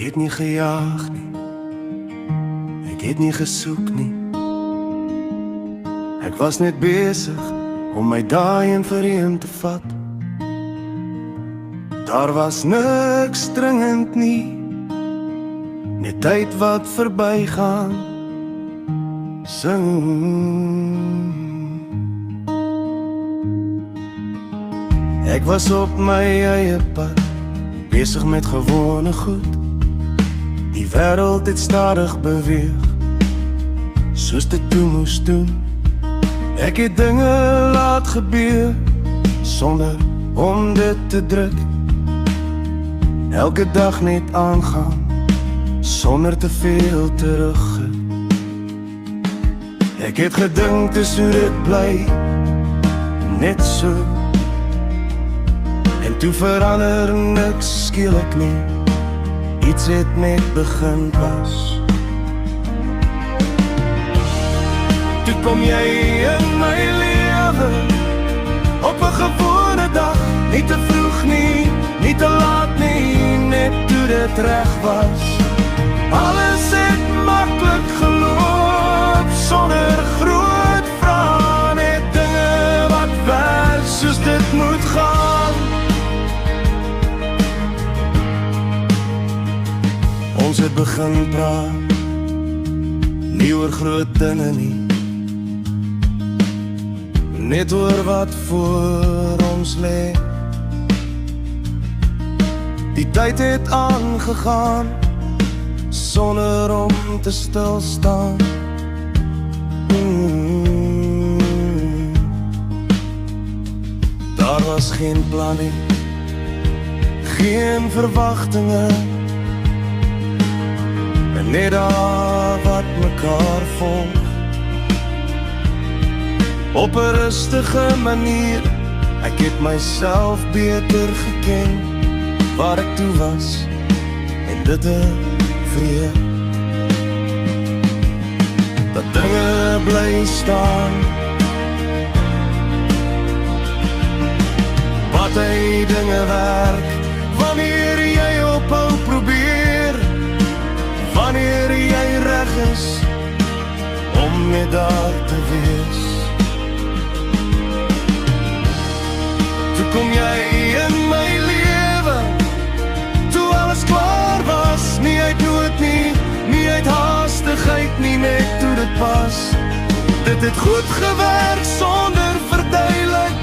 het nie gejaag nie, ek het nie gesoek nie. Ek was net besig om my daai en vereen te vat. Daar was niks dringend nie, net tyd wat verbygaan. Sing. Ek was op my eie pad, besig met gewone goed. Die wêreld het stadig beweeg, soos dit toe moes doen. Ek het dinge laat gebeur, sonder om dit te druk. Elke dag net aangaan, sonder te veel terug. Ek het gedink dis hoe dit bly, net so. En toe verander niks skielik nie, iets het net begin pas. Toe kom jy in my lewe, op 'n gewone dag. Nie te vroeg nie, nie te laat nie, net toe dit reg was. Alles het maklik geloop, sonder groot vrae. Net dinge wat werk soos dit moet gaan. Ons het begin praat, nie oor groot dinge nie, net oor wat voor ons lê. Die tyd het aangegaan, sonder om te stilstaan. Daar was geen plan nie, geen verwagtinge, net daar wat mekaar volg. Op 'n rustige manier, ek het myself beter geken, waar ek toe was, en dit tevrede. Dat dinge bly staan, wat hy dinge werk, wanneer jy ophou probeer, wanneer jy reg is, om net daar te wees. Toe kom jy in my lewe, toe alles klaar was. Nie uit nood nie, nie uit haastigheid nie, net toe dit pas. Dit het goed gewerk sonder verduidelik.